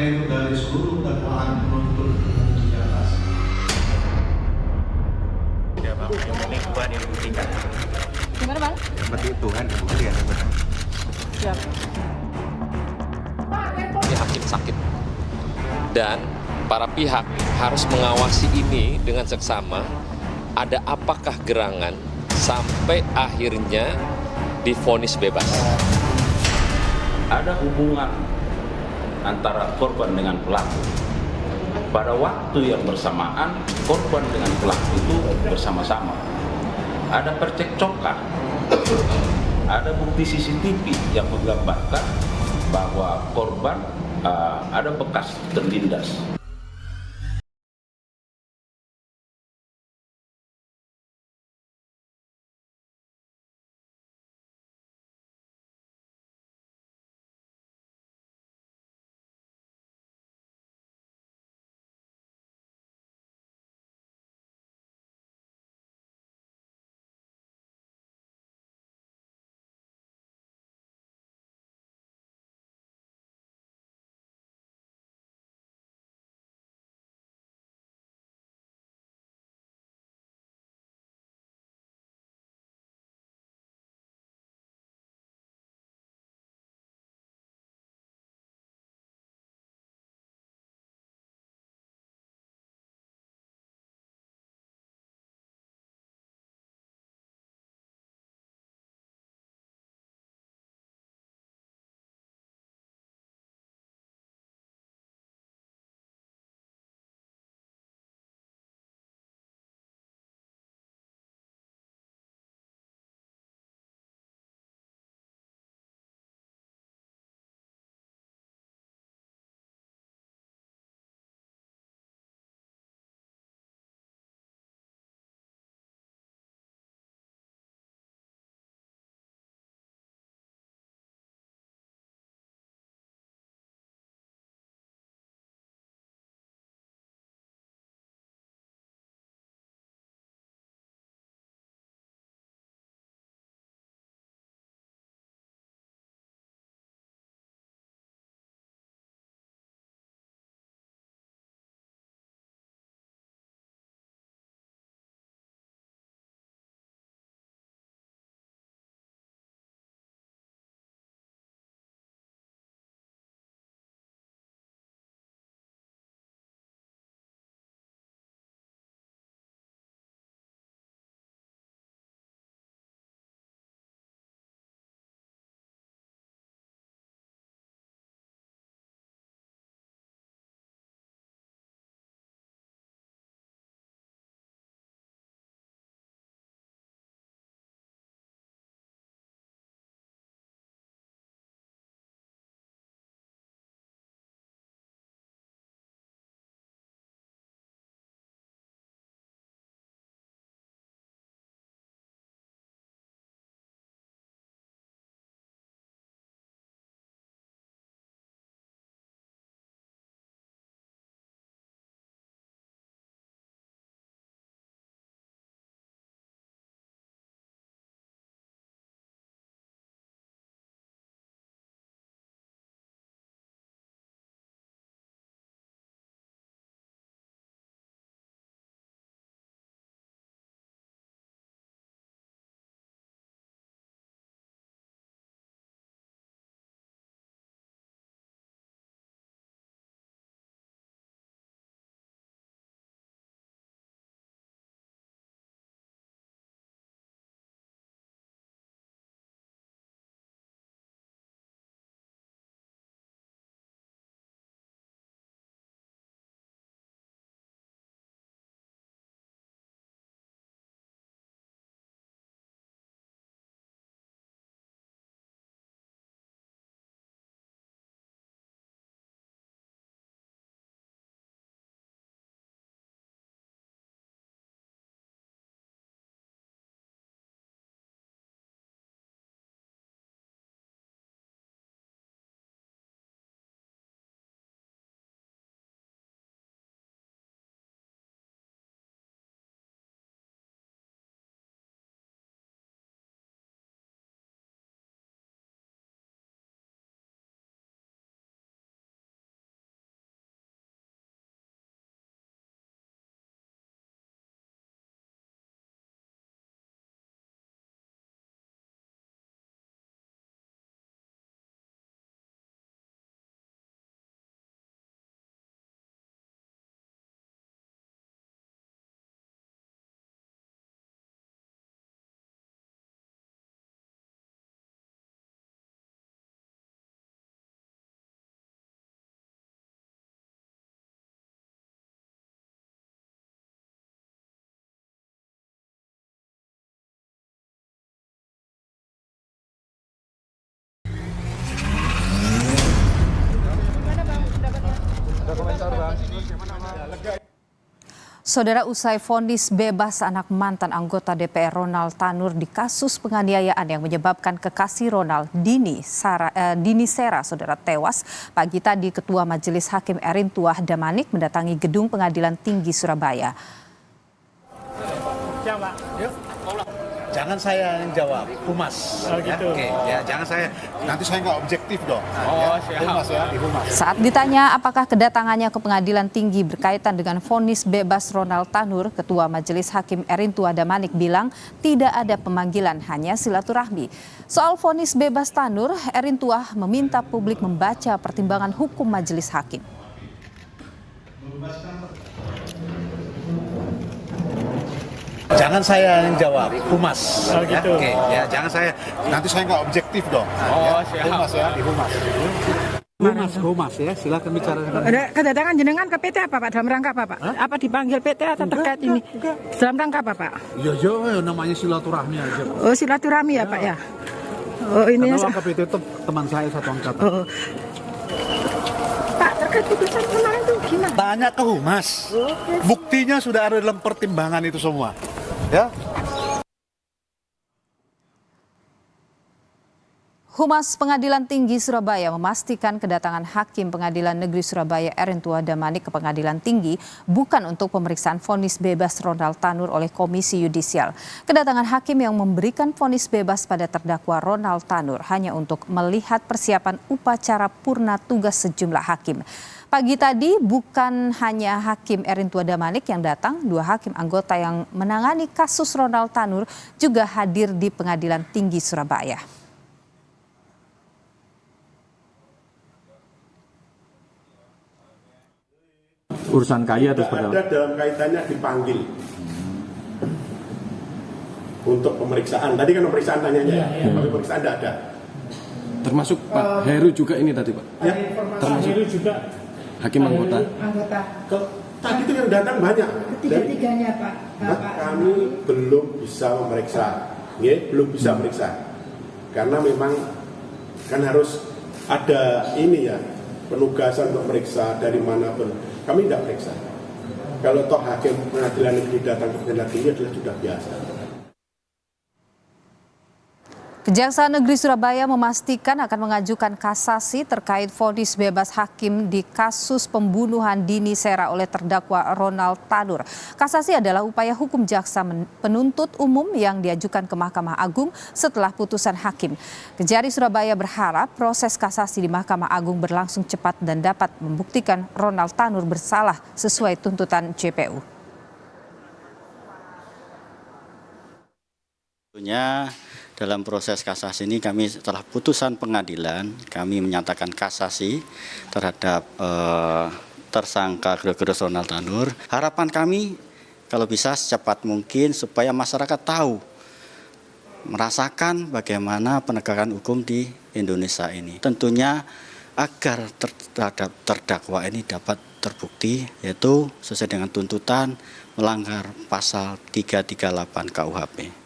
itu dari seluruh dakwaan penuntut umum di atas. Ya bang, yang penting Tuhan yang buktikan. Gimana bang? Yang penting Tuhan yang buktikan. Siap. Ini hakim sakit. Dan para pihak harus mengawasi ini dengan seksama. Ada apakah gerangan sampai akhirnya divonis bebas. Ada hubungan antara korban dengan pelaku. Pada waktu yang bersamaan, korban dengan pelaku itu bersama-sama. Ada percekcokan, ada bukti CCTV yang menggambarkan bahwa korban ada bekas terlindas. Saudara, usai vonis bebas anak mantan anggota DPR Ronald Tanur di kasus penganiayaan yang menyebabkan kekasih Ronald Dini Sera saudara tewas, pagi tadi Ketua Majelis Hakim Erin Tuah Damanik mendatangi Gedung Pengadilan Tinggi Surabaya. Jangan saya yang jawab, Humas. Oh, gitu. Oke, ya jangan saya. Nanti saya nggak objektif dong. Siap. Humas ya, di Humas. Saat ditanya apakah kedatangannya ke Pengadilan Tinggi berkaitan dengan vonis bebas Ronald Tanur, Ketua Majelis Hakim Erin Tuah Damanik bilang tidak ada pemanggilan, hanya silaturahmi. Soal vonis bebas Tanur, Erin Tuah meminta publik membaca pertimbangan hukum Majelis Hakim. Jangan saya yang jawab, Humas. Oh, gitu. Oke, ya jangan saya. Nanti saya nggak objektif dong. Siap. Humas ya, di Humas. Humas ya, silakan bicara dengan. Kedatangan jenengan ke PT apa Pak? Dalam rangka apa Pak? Apa dipanggil PT atau terkait ini? Dalam rangka apa Pak? Iya, namanya silaturahmi aja. Oh, silaturahmi ya Pak ya? Oh, ini Karena PT itu teman saya satu angkatan. Oh. Pak, terkait putusan kemarin tuh gimana? Tanya ke Humas. Buktinya sudah ada dalam pertimbangan itu semua. Ya. Humas Pengadilan Tinggi Surabaya memastikan kedatangan Hakim Pengadilan Negeri Surabaya Erin Tuah Damanik ke Pengadilan Tinggi bukan untuk pemeriksaan vonis bebas Ronald Tanur oleh Komisi Yudisial. Kedatangan hakim yang memberikan vonis bebas pada terdakwa Ronald Tanur hanya untuk melihat persiapan upacara purna tugas sejumlah hakim. Pagi tadi bukan hanya Hakim Erin Tuah Damanik yang datang, 2 hakim anggota yang menangani kasus Ronald Tanur juga hadir di Pengadilan Tinggi Surabaya. Urusan kaya atau seperti apa? Ada dalam kaitannya dipanggil untuk pemeriksaan. Tadi kan pemeriksaan tanyanya, tapi pemeriksaan tidak ada. Termasuk Pak Heru juga ini tadi Pak? Ya, termasuk Heru juga hakim anggota? Tadi itu yang datang banyak. Tiga-tiganya Pak. Kami belum bisa memeriksa, belum bisa memeriksa. Karena memang kan harus ada ini ya, penugasan untuk memeriksa dari manapun. Kami tidak periksa. Kalau toh hakim pengadilan negeri datang ke pengadilan tinggi adalah sudah biasa. Kejaksaan Negeri Surabaya memastikan akan mengajukan kasasi terkait vonis bebas hakim di kasus pembunuhan Dini Sera oleh terdakwa Ronald Tanur. Kasasi adalah upaya hukum jaksa penuntut umum yang diajukan ke Mahkamah Agung setelah putusan hakim. Kejari Surabaya berharap proses kasasi di Mahkamah Agung berlangsung cepat dan dapat membuktikan Ronald Tanur bersalah sesuai tuntutan JPU. Tentunya dalam proses kasasi ini kami setelah putusan pengadilan kami menyatakan kasasi terhadap tersangka Gregorius Ronald Tanur. Harapan kami kalau bisa secepat mungkin supaya masyarakat tahu, merasakan bagaimana penegakan hukum di Indonesia ini. Tentunya agar terhadap terdakwa ini dapat terbukti, yaitu sesuai dengan tuntutan melanggar pasal 338 KUHP.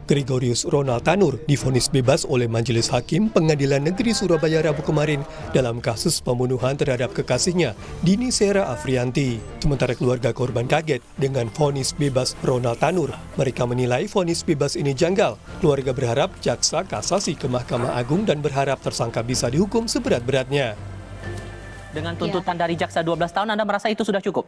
Gregorius Ronald Tanur divonis bebas oleh Majelis Hakim Pengadilan Negeri Surabaya Rabu kemarin dalam kasus pembunuhan terhadap kekasihnya Dini Sera Afrianti. Sementara keluarga korban kaget dengan vonis bebas Ronald Tanur. Mereka menilai vonis bebas ini janggal. Keluarga berharap jaksa kasasi ke Mahkamah Agung dan berharap tersangka bisa dihukum seberat-beratnya. Dengan tuntutan dari jaksa 12 tahun, Anda merasa itu sudah cukup?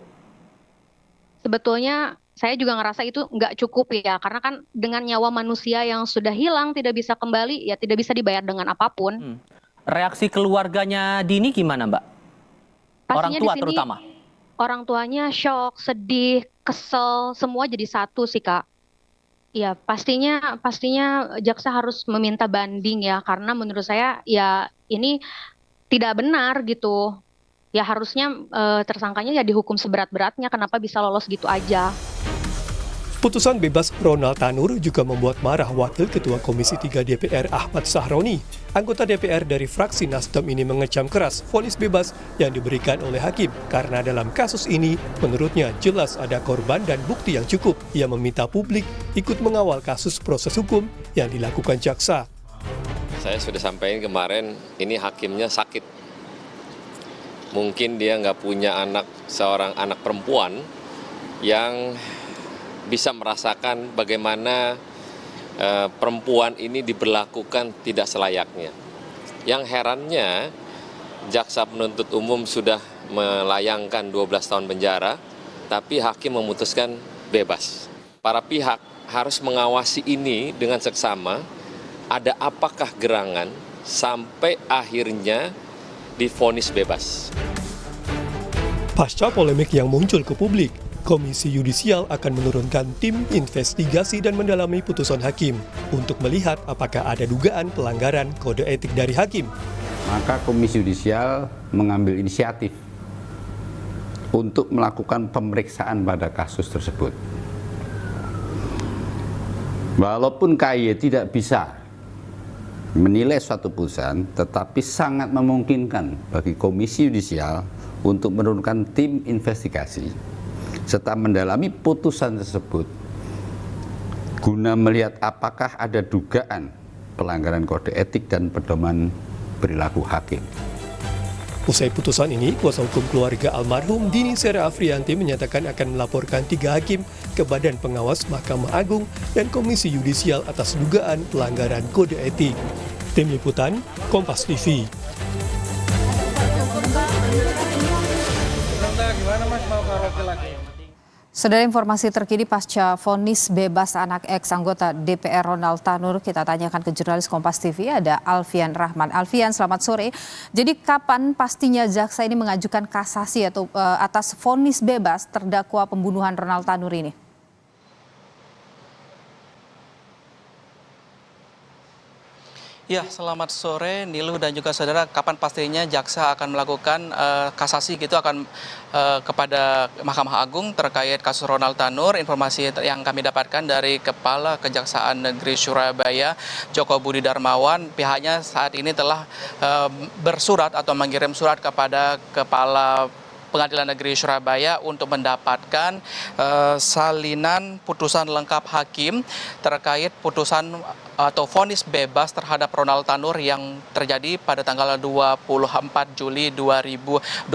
Sebetulnya saya juga ngerasa itu nggak cukup ya, karena kan dengan nyawa manusia yang sudah hilang tidak bisa kembali, ya tidak bisa dibayar dengan apapun. Reaksi keluarganya Dini gimana Mbak? Pastinya orang tua di sini, terutama. Orang tuanya shock, sedih, kesel, semua jadi satu sih Kak. Ya pastinya jaksa harus meminta banding ya, karena menurut saya ya ini tidak benar gitu. Ya harusnya tersangkanya ya dihukum seberat-beratnya, kenapa bisa lolos gitu aja. Putusan bebas Ronald Tanur juga membuat marah Wakil Ketua Komisi 3 DPR Ahmad Sahroni. Anggota DPR dari fraksi Nasdem ini mengecam keras vonis bebas yang diberikan oleh hakim karena dalam kasus ini menurutnya jelas ada korban dan bukti yang cukup. Ia meminta publik ikut mengawal kasus proses hukum yang dilakukan jaksa. Saya sudah sampaikan kemarin, ini hakimnya sakit. Mungkin dia nggak punya seorang anak perempuan yang bisa merasakan bagaimana perempuan ini diberlakukan tidak selayaknya. Yang herannya, jaksa penuntut umum sudah melayangkan 12 tahun penjara, tapi hakim memutuskan bebas. Para pihak harus mengawasi ini dengan seksama, ada apakah gerangan sampai akhirnya divonis bebas. Pasca polemik yang muncul ke publik, Komisi Yudisial akan menurunkan tim investigasi dan mendalami putusan hakim untuk melihat apakah ada dugaan pelanggaran kode etik dari hakim. Maka Komisi Yudisial mengambil inisiatif untuk melakukan pemeriksaan pada kasus tersebut. Walaupun KY tidak bisa menilai suatu putusan, tetapi sangat memungkinkan bagi Komisi Yudisial untuk menurunkan tim investigasi serta mendalami putusan tersebut guna melihat apakah ada dugaan pelanggaran kode etik dan pedoman perilaku hakim. Usai putusan ini, kuasa hukum keluarga almarhum Dini Sera Afrianti menyatakan akan melaporkan 3 hakim ke Badan Pengawas Mahkamah Agung dan Komisi Yudisial atas dugaan pelanggaran kode etik. Tim Liputan, Kompas TV. Saudara, informasi terkini pasca vonis bebas anak ex anggota DPR Ronald Tanur, kita tanyakan ke jurnalis Kompas TV, ada Alfian Rahman. Alfian, selamat sore. Jadi kapan pastinya jaksa ini mengajukan kasasi atau atas vonis bebas terdakwa pembunuhan Ronald Tanur ini? Ya, selamat sore Niluh dan juga saudara. Kapan pastinya jaksa akan melakukan kasasi gitu akan kepada Mahkamah Agung terkait kasus Ronald Tanur? Informasi yang kami dapatkan dari Kepala Kejaksaan Negeri Surabaya, Joko Budi Darmawan, pihaknya saat ini telah bersurat atau mengirim surat kepada Kepala Pengadilan Negeri Surabaya untuk mendapatkan salinan putusan lengkap hakim terkait putusan atau vonis bebas terhadap Ronald Tanur yang terjadi pada tanggal 24 Juli 2024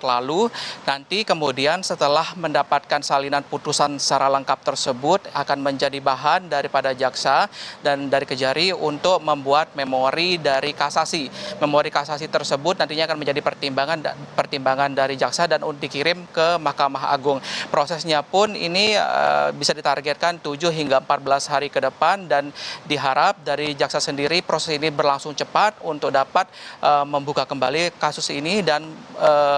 lalu. Nanti kemudian setelah mendapatkan salinan putusan secara lengkap tersebut akan menjadi bahan daripada jaksa dan dari Kejari untuk membuat memori dari kasasi. Memori kasasi tersebut nantinya akan menjadi pertimbangan dari jaksa dan dikirim ke Mahkamah Agung. Prosesnya pun ini bisa ditargetkan 7 hingga 14 hari ke depan dan diharap dari jaksa sendiri proses ini berlangsung cepat untuk dapat membuka kembali kasus ini dan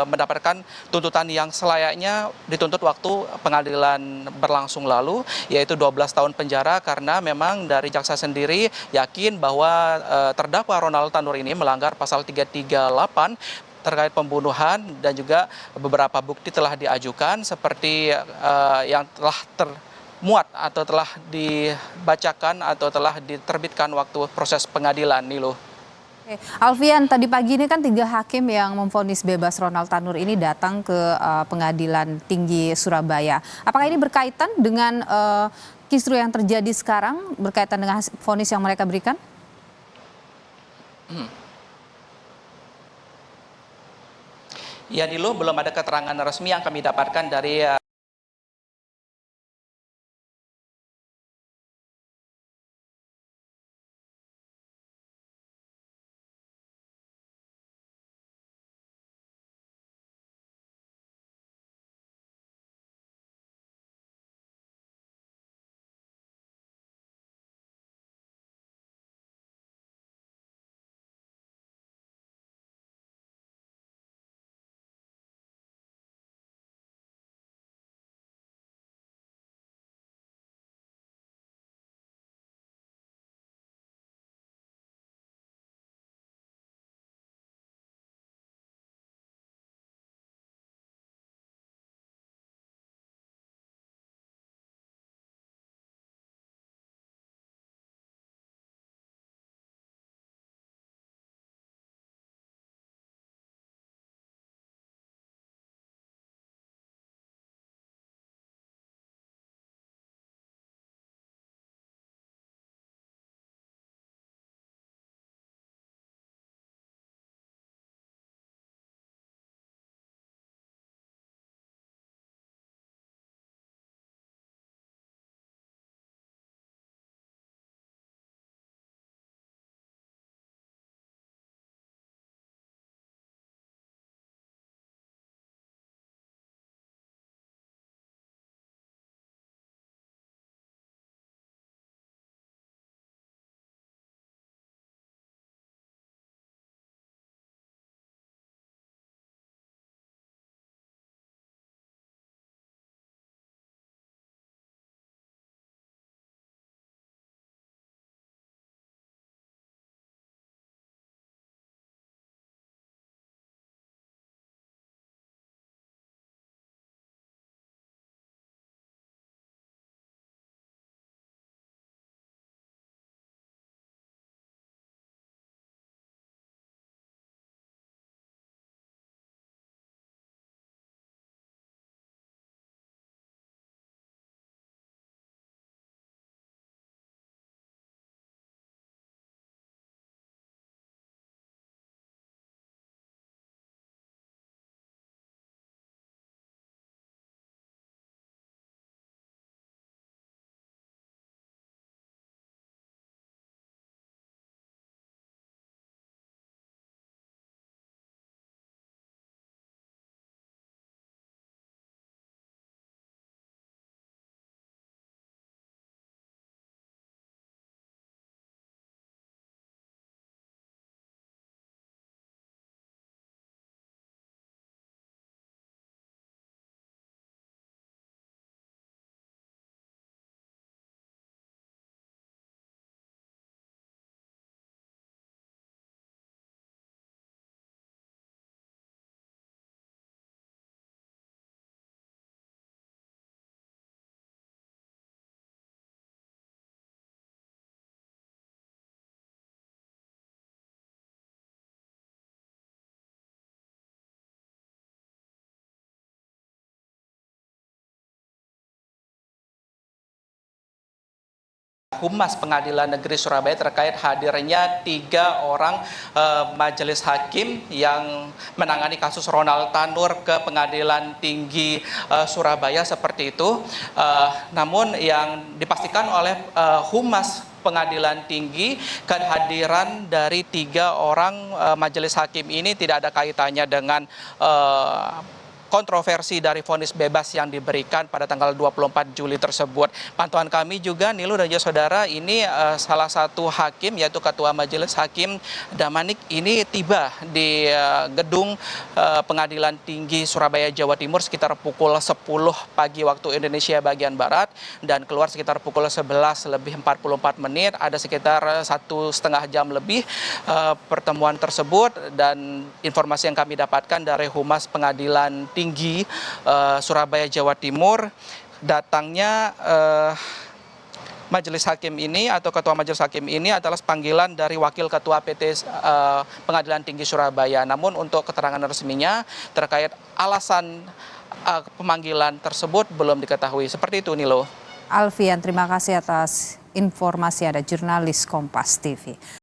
mendapatkan tuntutan yang selayaknya dituntut waktu pengadilan berlangsung lalu, yaitu 12 tahun penjara, karena memang dari jaksa sendiri yakin bahwa terdakwa Ronald Tanur ini melanggar pasal 338 terkait pembunuhan dan juga beberapa bukti telah diajukan seperti yang telah muat atau telah dibacakan atau telah diterbitkan waktu proses pengadilan, Niluh. Alfian, tadi pagi ini kan 3 hakim yang memvonis bebas Ronald Tanur ini datang ke Pengadilan Tinggi Surabaya. Apakah ini berkaitan dengan kisru yang terjadi sekarang, berkaitan dengan vonis yang mereka berikan? Ya, Niluh, belum ada keterangan resmi yang kami dapatkan dari Humas Pengadilan Negeri Surabaya terkait hadirnya 3 orang majelis hakim yang menangani kasus Ronald Tanur ke Pengadilan Tinggi Surabaya seperti itu. Namun yang dipastikan oleh Humas Pengadilan Tinggi, kehadiran dari 3 orang majelis hakim ini tidak ada kaitannya dengan kontroversi dari vonis bebas yang diberikan pada tanggal 24 Juli tersebut. Pantauan kami juga, Nilu dan juga saudara, ini salah satu hakim yaitu Ketua Majelis Hakim Damanik ini tiba di gedung Pengadilan Tinggi Surabaya, Jawa Timur sekitar pukul 10 pagi waktu Indonesia bagian Barat dan keluar sekitar pukul 11 lebih 44 menit. Ada sekitar 1,5 jam lebih pertemuan tersebut, dan informasi yang kami dapatkan dari Humas Pengadilan Tinggi Surabaya, Jawa Timur, datangnya majelis hakim ini atau ketua majelis hakim ini adalah panggilan dari wakil ketua PT Pengadilan Tinggi Surabaya. Namun untuk keterangan resminya terkait alasan pemanggilan tersebut belum diketahui. Seperti itu, Nilo. Alfian, terima kasih atas informasi Anda, jurnalis Kompas TV.